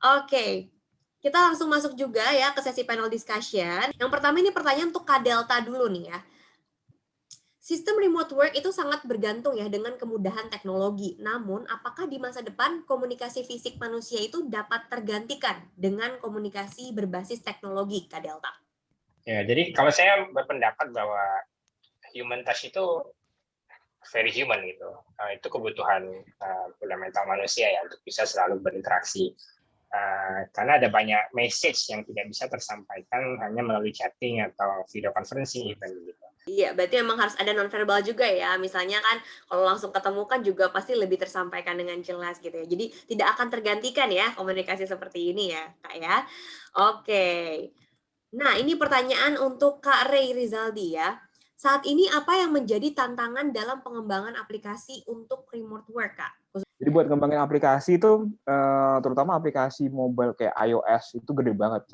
Oke, kita langsung masuk juga ya ke sesi panel discussion. Yang pertama ini pertanyaan untuk Kak Delta dulu nih ya. Sistem remote work itu sangat bergantung ya dengan kemudahan teknologi. Namun, apakah di masa depan komunikasi fisik manusia itu dapat tergantikan dengan komunikasi berbasis teknologi, Kak Delta? Ya, jadi kalau saya berpendapat bahwa human touch itu very human gitu. Itu kebutuhan fundamental manusia ya untuk bisa selalu berinteraksi. Karena ada banyak message yang tidak bisa tersampaikan hanya melalui chatting atau video conferencing event gitu. Iya, berarti memang harus ada nonverbal juga ya. Misalnya kan kalau langsung ketemu kan juga pasti lebih tersampaikan dengan jelas gitu ya. Jadi tidak akan tergantikan ya komunikasi seperti ini ya, Kak ya. Oke. Nah, ini pertanyaan untuk Kak Ray Rizaldi ya. Saat ini apa yang menjadi tantangan dalam pengembangan aplikasi untuk remote work, Kak? Jadi buat ngembangin aplikasi itu, terutama aplikasi mobile kayak iOS itu gede banget.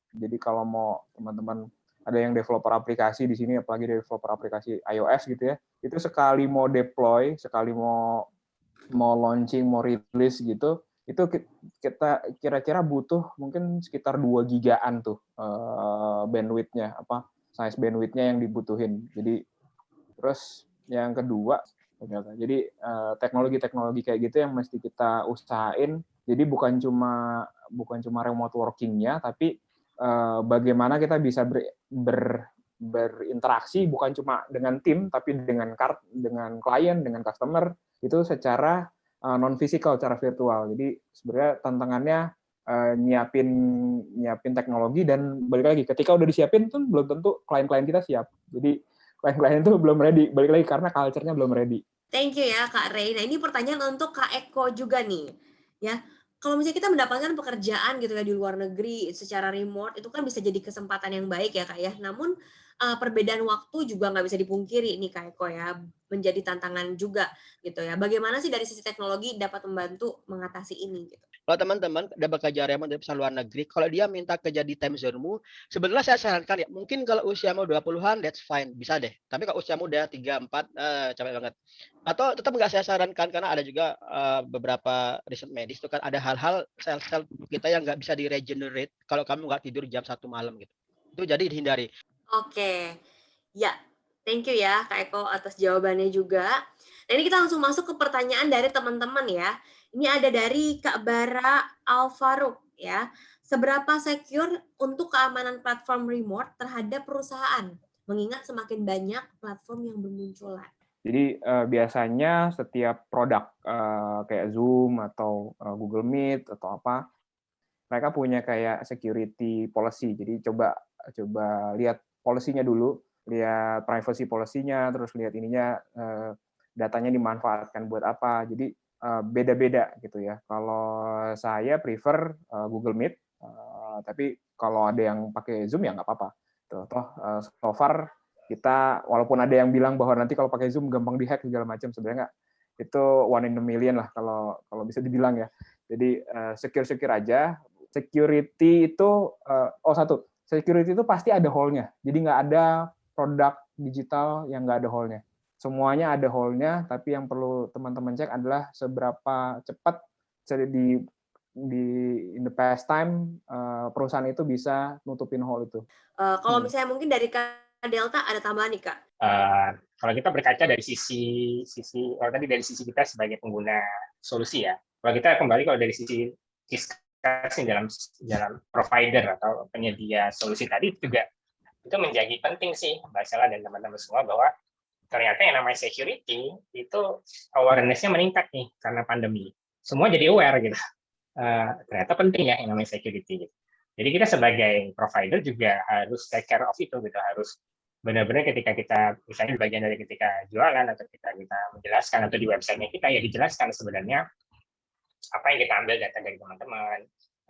Jadi kalau mau teman-teman ada yang developer aplikasi di sini, apalagi developer aplikasi iOS gitu ya, itu sekali mau deploy, sekali mau launching, mau rilis gitu, itu kita kira-kira butuh mungkin sekitar 2 gigaan tuh bandwidth-nya, size bandwidth-nya yang dibutuhin. Jadi terus yang kedua, jadi teknologi-teknologi kayak gitu yang mesti kita usahain. Jadi bukan cuma remote working-nya, tapi bagaimana kita bisa berinteraksi bukan cuma dengan tim, tapi dengan klien, dengan customer, itu secara non fisikal, secara virtual. Jadi sebenarnya tantangannya nyiapin teknologi, dan balik lagi ketika udah disiapin tuh belum tentu klien-klien kita siap. Jadi klien-klien itu belum ready, balik lagi karena culture-nya belum ready. Thank you ya Kak Ray. Nah ini pertanyaan untuk Kak Eko juga nih. Ya, kalau misalnya kita mendapatkan pekerjaan gitu ya di luar negeri secara remote, itu kan bisa jadi kesempatan yang baik ya Kak ya. Namun perbedaan waktu juga nggak bisa dipungkiri nih Kak Eko ya, menjadi tantangan juga gitu ya. Bagaimana sih dari sisi teknologi dapat membantu mengatasi ini gitu? Kalau teman-teman udah bekerja remote dari luar negeri, kalau dia minta kerja di time zone-mu, sebenarnya saya sarankan ya, mungkin kalau usiamu 20-an, that's fine, bisa deh. Tapi kalau usiamu udah 3, 4, capek banget. Atau tetap nggak saya sarankan, karena ada juga beberapa riset medis, itu kan ada hal-hal sel-sel kita yang nggak bisa di-regenerate kalau kamu nggak tidur jam 1 malam gitu. Itu jadi dihindari. Oke, ya, thank you ya Kak Eko atas jawabannya juga. Nah ini kita langsung masuk ke pertanyaan dari teman-teman ya. Ini ada dari Kak Bara Alfaruk ya. Seberapa secure untuk keamanan platform remote terhadap perusahaan? Mengingat semakin banyak platform yang bermunculan. Jadi biasanya setiap produk kayak Zoom atau Google Meet atau apa, mereka punya kayak security policy. Jadi coba lihat policy-nya dulu, lihat privacy policy-nya, terus lihat ininya datanya dimanfaatkan buat apa. Jadi beda-beda gitu ya. Kalau saya prefer Google Meet, tapi kalau ada yang pakai Zoom ya nggak apa-apa. Toh so far kita walaupun ada yang bilang bahwa nanti kalau pakai Zoom gampang dihack segala macam, sebenarnya nggak. Itu one in a million lah kalau bisa dibilang ya. Jadi secure aja. Security itu security itu pasti ada hole-nya. Jadi nggak ada produk digital yang nggak ada hole-nya. Semuanya ada hole-nya, tapi yang perlu teman-teman cek adalah seberapa cepat di in the past time perusahaan itu bisa nutupin hole itu. Kalau misalnya mungkin dari Kak Delta ada tambahan nih Kak? Kalau kita berkaca dari sisi kalau tadi dari sisi kita sebagai pengguna solusi ya. Kalau kita kembali kalau dari sisi fiskal dalam provider atau penyedia solusi tadi juga itu menjadi penting sih Mbak Sela dan teman-teman semua, bahwa ternyata yang namanya security itu awareness-nya meningkat nih karena pandemi. Semua jadi aware gitu. Ternyata penting ya yang namanya security gitu. Jadi kita sebagai provider juga harus take care of itu gitu, harus benar-benar ketika kita misalnya di bagian dari ketika jualan atau kita menjelaskan atau di websitenya kita ya dijelaskan sebenarnya apa yang kita ambil data dari teman-teman,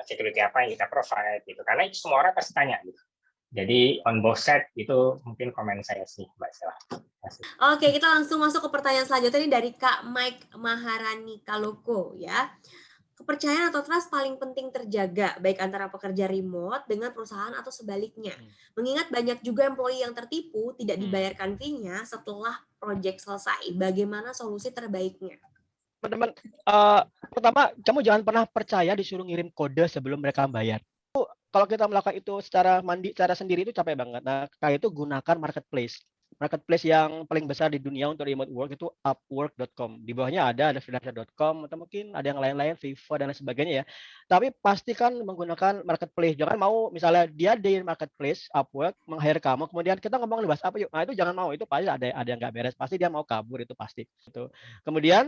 security apa yang kita provide gitu, karena itu semua orang pasti tanya gitu. Jadi on both side itu mungkin komen saya sih Mbak Sela. Oke, kita langsung masuk ke pertanyaan selanjutnya ini dari Kak Mike Maharani Kaloko ya. Kepercayaan atau trust paling penting terjaga baik antara pekerja remote dengan perusahaan atau sebaliknya. Mengingat banyak juga employee yang tertipu tidak dibayarkan fee-nya setelah project selesai. Bagaimana solusi terbaiknya? teman-teman, pertama kamu jangan pernah percaya disuruh ngirim kode sebelum mereka bayar. Kalau kita melakukan itu secara sendiri itu capek banget. Nah, kayak itu gunakan marketplace. Marketplace yang paling besar di dunia untuk remote work itu Upwork.com. Di bawahnya ada freelancer.com atau mungkin ada yang lain-lain, Fiverr dan lain sebagainya ya. Tapi pastikan menggunakan marketplace. Jangan mau misalnya dia di marketplace Upwork meng-hire kamu, kemudian kita ngomong bahas apa yuk. Nah, itu jangan mau. Itu pasti ada yang nggak beres. Pasti dia mau kabur, itu pasti. Gitu. Kemudian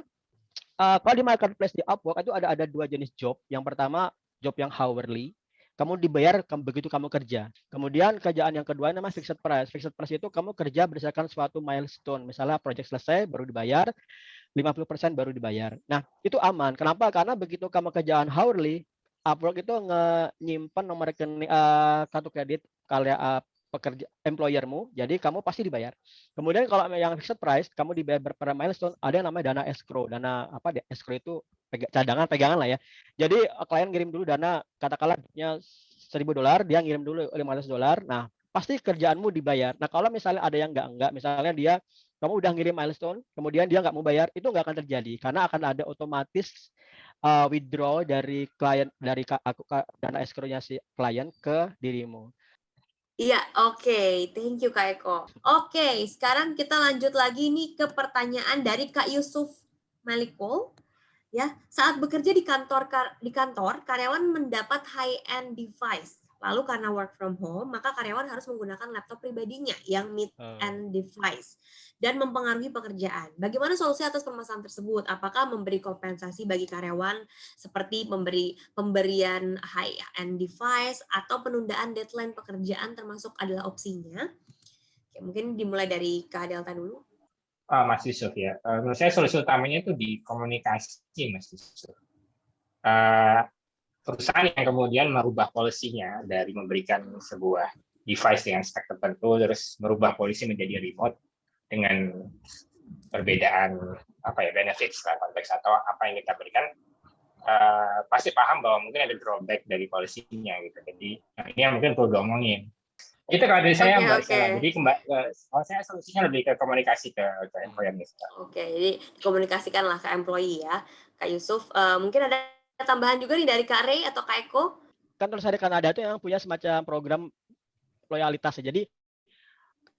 kalau di marketplace di Upwork itu ada dua jenis job. Yang pertama job yang hourly, kamu dibayar begitu kamu kerja. Kemudian kerjaan yang kedua namanya fixed price. Fixed price itu kamu kerja berdasarkan suatu milestone. Misalnya project selesai baru dibayar, 50% baru dibayar. Nah, itu aman. Kenapa? Karena begitu kamu kerjaan hourly, Upwork itu nyimpan nomor rekening kartu kredit kalian pekerja employermu, jadi kamu pasti dibayar. Kemudian kalau yang fixed price, kamu dibayar per milestone, ada yang namanya dana escrow. Dana apa? Escrow itu cadangan, pegangan lah ya. Jadi klien ngirim dulu dana, katakanlah $1.000, dia ngirim dulu $500. Nah, pasti kerjaanmu dibayar. Nah, kalau misalnya ada yang enggak, misalnya kamu udah ngirim milestone, kemudian dia nggak mau bayar, itu nggak akan terjadi karena akan ada otomatis withdraw dari klien, dari dana escrow-nya si klien ke dirimu. Iya, oke. Thank you Kak Eko. Oke, sekarang kita lanjut lagi nih ke pertanyaan dari Kak Yusuf Malikul. Ya, saat bekerja di kantor, karyawan mendapat high-end device. Lalu karena work from home, maka karyawan harus menggunakan laptop pribadinya yang mid-end device dan mempengaruhi pekerjaan. Bagaimana solusi atas permasalahan tersebut? Apakah memberi kompensasi bagi karyawan seperti pemberian high-end device atau penundaan deadline pekerjaan termasuk adalah opsinya? Oke, mungkin dimulai dari Kak Delta dulu. Mas Yusuf ya, menurut saya solusi utamanya itu di komunikasi, Mas Yusuf. Perusahaan yang kemudian merubah polisinya dari memberikan sebuah device dengan spek tertentu, terus merubah polisi menjadi remote dengan perbedaan benefits konteks atau apa yang kita berikan, pasti paham bahwa mungkin ada drawback dari polisinya gitu. Jadi ini yang mungkin perlu diomongin. Itu kalau dari saya, Mbak Stella. Jadi kalau saya solusinya lebih ke komunikasi ke employer. Oke, jadi komunikasikanlah ke employee ya, Kak Yusuf. Mungkin ada tambahan juga nih dari Kak Ray atau Kak Eko? Kan terus ada Kanada itu yang punya semacam program loyalitas. Jadi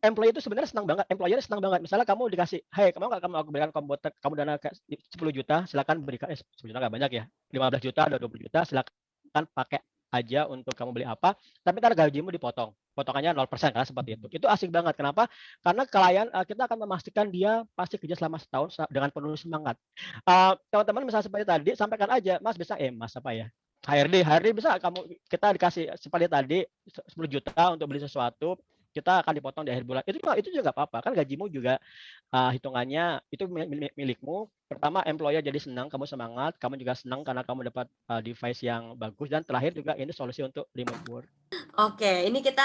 employee itu sebenarnya senang banget, employer senang banget. Misalnya kamu dikasih, hey, kamu aku berikan komputer, kamu dana 10 juta, silakan berikan, 10 juta nggak banyak ya, 15 juta atau 20 juta, silakan pakai aja untuk kamu beli apa, tapi ntar gajimu dipotong, potongannya 0% kan seperti itu. Itu asik banget. Kenapa? Karena klien kita akan memastikan dia pasti kerja selama setahun dengan penuh semangat. Teman-teman misalnya seperti tadi, sampaikan aja, Mas bisa Mas apa ya? HRD bisa kita dikasih seperti tadi 10 juta untuk beli sesuatu, kita akan dipotong di akhir bulan. Itu juga nggak apa-apa, kan gajimu juga hitungannya itu milikmu. Pertama, employer jadi senang, kamu semangat, kamu juga senang karena kamu dapat device yang bagus, dan terakhir juga ini solusi untuk remote work. Oke, ini kita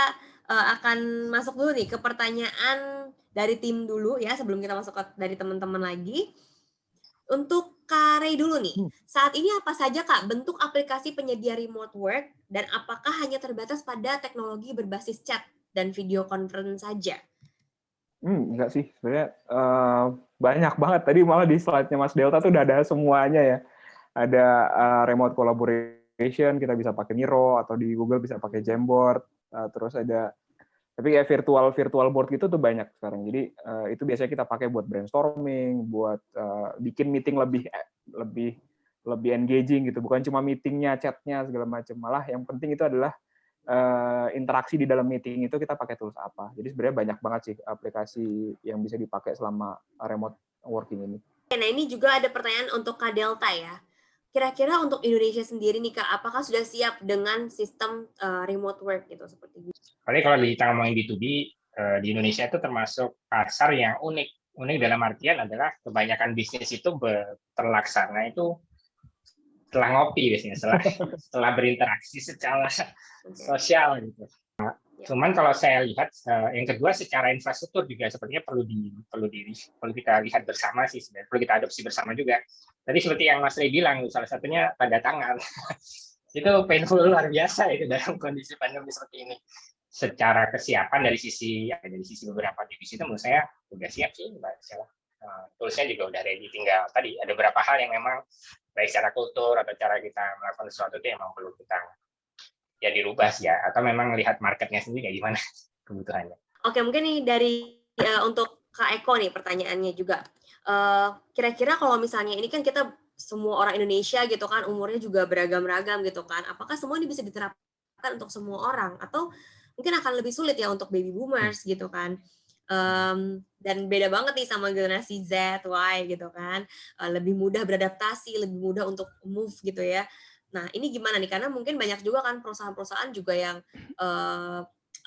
akan masuk dulu nih ke pertanyaan dari tim dulu ya, sebelum kita masuk dari teman-teman lagi. Untuk Kak Ray dulu nih, saat ini apa saja Kak bentuk aplikasi penyedia remote work dan apakah hanya terbatas pada teknologi berbasis chat dan video conference saja? Enggak sih, sebenarnya banyak banget. Tadi malah di slide-nya Mas Delta tuh udah ada semuanya ya. Ada remote collaboration, kita bisa pakai Miro, atau di Google bisa pakai Jamboard. Terus ada, tapi kayak virtual board gitu tuh banyak sekarang. Jadi itu biasanya kita pakai buat brainstorming, buat bikin meeting lebih engaging gitu. Bukan cuma meetingnya, chatnya segala macam. Malah yang penting itu adalah interaksi di dalam meeting itu kita pakai tools apa. Jadi sebenarnya banyak banget sih aplikasi yang bisa dipakai selama remote working ini. Nah, ini juga ada pertanyaan untuk Kak Delta ya. Kira-kira untuk Indonesia sendiri nih Kak, apakah sudah siap dengan sistem remote work gitu seperti itu? Kalau kita ngomongin B2B, di Indonesia itu termasuk pasar yang unik. Unik dalam artian adalah kebanyakan bisnis itu terlaksana itu setelah ngopi biasanya, setelah berinteraksi secara sosial gitu. Cuman kalau saya lihat yang kedua secara infrastruktur juga sepertinya perlu kita lihat bersama sih sebenarnya, perlu kita adopsi bersama juga. Tadi seperti yang Mas Ray bilang, salah satunya tanda tangan. Itu painful luar biasa itu dalam kondisi pandemi seperti ini. Secara kesiapan dari sisi beberapa divisi itu menurut saya udah siap sih Mbak Sheila. Toolsnya juga udah ready, tinggal tadi ada beberapa hal yang memang baik secara kultur atau cara kita melakukan sesuatu itu emang perlu kita ya dirubah sih ya, atau memang lihat marketnya sendiri kayak gimana kebutuhannya. Oke, mungkin nih dari untuk Kak Eko nih pertanyaannya juga. Kira-kira kalau misalnya ini kan kita semua orang Indonesia gitu kan, umurnya juga beragam-ragam gitu kan. Apakah semua ini bisa diterapkan untuk semua orang atau mungkin akan lebih sulit ya untuk baby boomers gitu kan? Dan beda banget nih sama generasi Z, Y gitu kan. Lebih mudah beradaptasi, lebih mudah untuk move gitu ya. Nah, ini gimana nih? Karena mungkin banyak juga kan perusahaan-perusahaan juga yang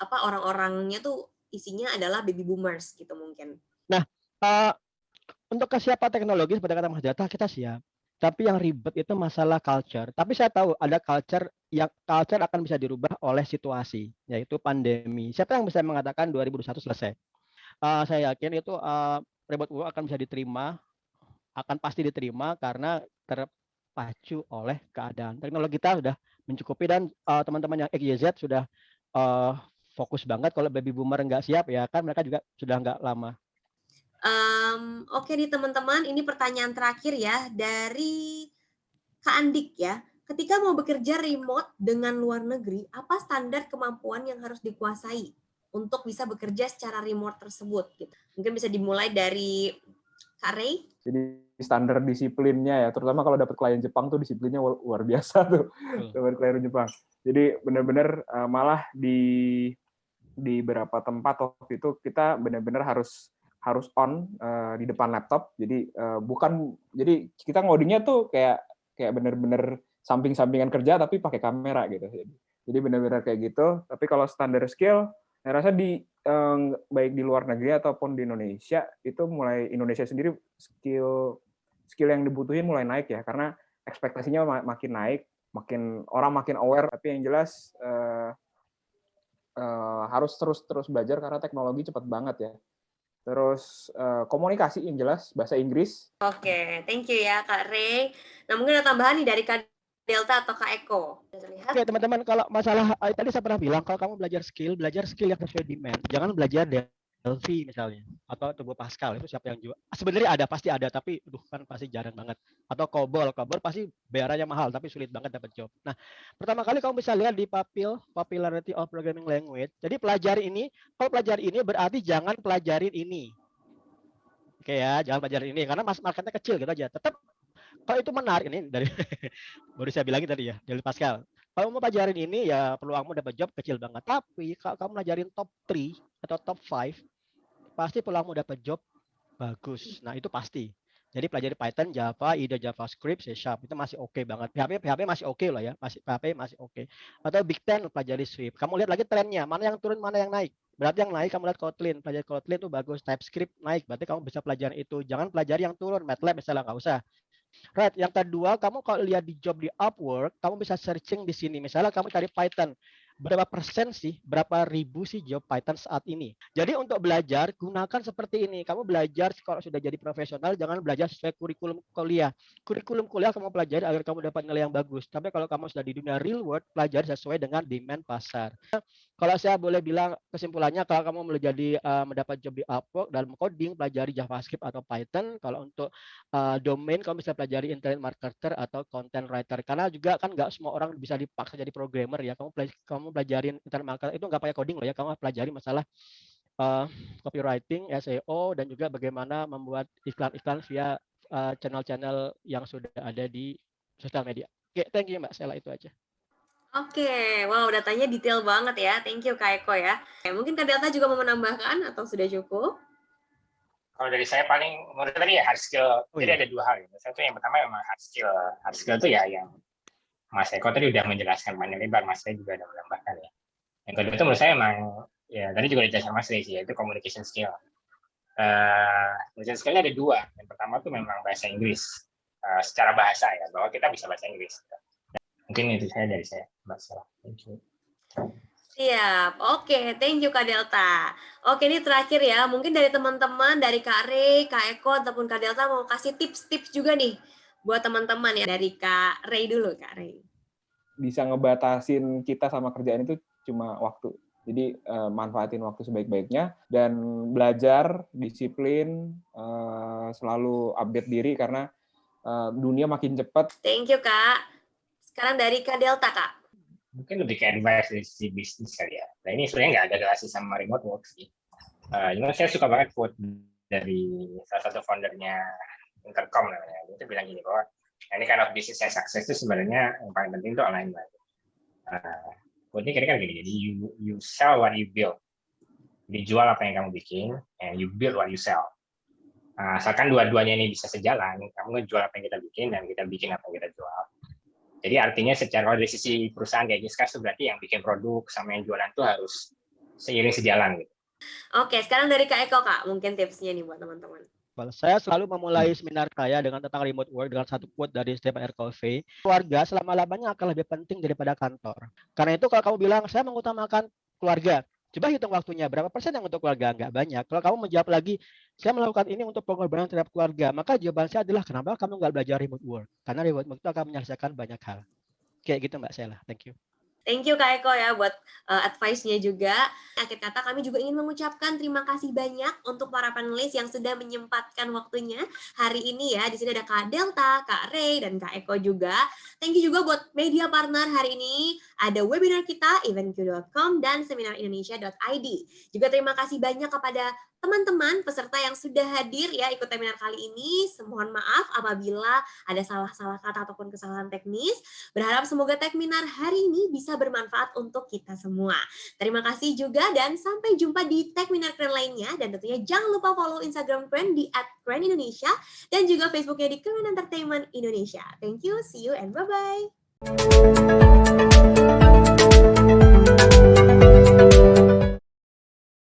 orang-orangnya tuh isinya adalah baby boomers gitu mungkin. Nah, untuk kesiapan teknologi seperti kata Mas Data kita siap. Tapi yang ribet itu masalah culture. Tapi saya tahu ada culture akan bisa dirubah oleh situasi, yaitu pandemi. Siapa yang bisa mengatakan 2021 selesai? Saya yakin itu remote work akan bisa diterima, akan pasti diterima karena terpacu oleh keadaan. Teknologi kita sudah mencukupi dan teman-teman yang XYZ sudah fokus banget. Kalau baby boomer nggak siap ya kan mereka juga sudah nggak lama. Oke nih teman-teman, ini pertanyaan terakhir ya dari Kak Andik ya. Ketika mau bekerja remote dengan luar negeri, apa standar kemampuan yang harus dikuasai untuk bisa bekerja secara remote tersebut? Gitu. Mungkin bisa dimulai dari Kak Ray. Jadi standar disiplinnya ya, terutama kalau dapat klien Jepang tuh disiplinnya luar biasa tuh, dapat klien Jepang. Jadi benar-benar malah di beberapa tempat waktu itu kita benar-benar harus on di depan laptop. Jadi jadi kita ngodingnya tuh kayak benar-benar samping-sampingan kerja tapi pakai kamera gitu. Jadi benar-benar kayak gitu. Tapi kalau standar skill, saya rasa baik di luar negeri ataupun di Indonesia itu mulai Indonesia sendiri skill yang dibutuhin mulai naik ya, karena ekspektasinya makin naik, orang makin aware. Tapi yang jelas harus terus belajar karena teknologi cepat banget ya. Terus komunikasi yang jelas bahasa Inggris. Oke, thank you ya Kak Ray. Nah mungkin ada tambahan nih dari Kak Delta atau Kak Eko. Oke teman-teman, kalau masalah tadi saya pernah bilang kalau kamu belajar skill yang sesuai demand. Jangan belajar Delphi misalnya atau Turbo Pascal, itu siapa yang jual? Sebenarnya ada, pasti ada, tapi kan pasti jarang banget. Atau COBOL pasti bayarannya mahal tapi sulit banget dapat job. Nah, pertama kali kamu bisa lihat di Popularity of Programming Language. Jadi pelajari ini, kalau pelajari ini berarti jangan pelajarin ini. Oke ya, jangan pelajarin ini karena marketnya kecil gitu aja. Tetap kalau itu menarik, ini dari baru saya bilangin tadi ya, dari Pascal. Kalau mau pelajarin ini ya peluangmu dapat job kecil banget. Tapi kalau kamu pelajarin top 3 atau top 5, pasti peluangmu dapat job bagus. Nah, itu pasti. Jadi pelajari Python, Java, IDE, JavaScript, C# itu masih oke banget. PHP masih oke lah ya, PHP masih oke. Atau Big Ten pelajari Swift. Kamu lihat lagi trennya, mana yang turun, mana yang naik. Berarti yang naik kamu lihat Kotlin, pelajari Kotlin itu bagus, TypeScript naik, berarti kamu bisa pelajari itu. Jangan pelajari yang turun, MATLAB misalnya nggak usah. Right, yang kedua, kamu kalau lihat di job di Upwork, kamu bisa searching di sini. Misalnya kamu cari Python, berapa ribu sih job Python saat ini. Jadi untuk belajar, gunakan seperti ini. Kamu belajar kalau sudah jadi profesional, jangan belajar sesuai kurikulum kuliah. Kurikulum kuliah kamu pelajari agar kamu dapat nilai yang bagus. Tapi kalau kamu sudah di dunia real world, pelajari sesuai dengan demand pasar. Kalau saya boleh bilang kesimpulannya, kalau kamu mendapat job di Upwork dalam coding, pelajari JavaScript atau Python. Kalau untuk domain, kamu bisa pelajari internet marketer atau content writer. Karena juga kan nggak semua orang bisa dipaksa jadi programmer ya. Kamu pelajarin internet marketer itu nggak pakai coding loh ya. Kamu pelajari masalah copywriting, SEO, dan juga bagaimana membuat iklan-iklan via channel-channel yang sudah ada di sosial media. Oke, thank you Mbak Sela, itu aja. Oke, wow datanya detail banget ya. Thank you Kak Eko ya. Mungkin Kak Delta juga mau menambahkan atau sudah cukup? Kalau dari saya paling menurut tadi ya hard skill. Jadi ada dua hal. Satu yang pertama memang hard skill. Hard skill itu ya yang Mas Eko tadi udah menjelaskan panjang lebar, Mas Ray juga udah menambahkan ya. Yang kedua itu menurut saya memang ya tadi juga dijelaskan Mas Ray sih, yaitu communication skill. Communication skillnya ada dua. Yang pertama itu memang bahasa Inggris. Secara bahasa ya, bahwa kita bisa bahasa Inggris. Mungkin itu saya dari saya, Mbak Sela. Thank you. Siap, oke, thank you Kak Delta. Oke, ini terakhir ya, mungkin dari teman-teman, dari Kak Ray, Kak Eko, ataupun Kak Delta mau kasih tips-tips juga nih buat teman-teman ya. Dari Kak Ray dulu, Kak Ray. Bisa ngebatasin kita sama kerjaan itu cuma waktu. Jadi manfaatin waktu sebaik-baiknya dan belajar, disiplin, selalu update diri karena dunia makin cepat. Thank you, Kak. Sekarang dari Kak Delta, Kak. Mungkin lebih ke advice dari sisi bisnis kali ya. Nah ini sebenarnya nggak ada relasi sama remote work sih. Saya suka banget quote dari salah satu foundernya Intercom namanya. Dia bilang gini bahwa ini kind of business yang sukses itu sebenarnya yang paling penting itu alignment. Quote-nya kira-kira gini, jadi you sell what you build. Jadi jual apa yang kamu bikin, and you build what you sell. Asalkan dua-duanya ini bisa sejalan, kamu ngejual apa yang kita bikin, dan kita bikin apa yang kita jual. Jadi artinya secara dari sisi perusahaan kayak Giskas itu berarti yang bikin produk sama yang jualan itu harus seiring sejalan gitu. Oke, sekarang dari Kak Eko, Kak. Mungkin tipsnya nih buat teman-teman. Saya selalu memulai seminar saya dengan tentang remote work dengan satu quote dari Stephen R. Covey. Keluarga selama-lamanya akan lebih penting daripada kantor. Karena itu kalau kamu bilang, saya mengutamakan keluarga, coba hitung waktunya, berapa persen yang untuk keluarga? Nggak banyak. Kalau kamu menjawab lagi, saya melakukan ini untuk pengorbanan terhadap keluarga, maka jawaban saya adalah, kenapa kamu nggak belajar remote work? Karena remote work itu akan menyelesaikan banyak hal. Kayak gitu Mbak Sheila. Thank you. Thank you Kak Eko ya buat advice-nya juga. Akhir kata kami juga ingin mengucapkan terima kasih banyak untuk para panelis yang sudah menyempatkan waktunya hari ini ya. Di sini ada Kak Delta, Kak Ray, dan Kak Eko juga. Thank you juga buat media partner hari ini. Ada webinar kita, eventq.com dan seminarindonesia.id. Juga terima kasih banyak kepada teman-teman peserta yang sudah hadir ya ikut webinar kali ini. Mohon maaf apabila ada salah-salah kata ataupun kesalahan teknis. Berharap semoga webinar hari ini bisa bermanfaat untuk kita semua. Terima kasih juga dan sampai jumpa di webinar keren lainnya. Dan tentunya jangan lupa follow Instagram Keren di @kerenindonesia dan juga Facebooknya di Keren Entertainment Indonesia. Thank you, see you and bye-bye.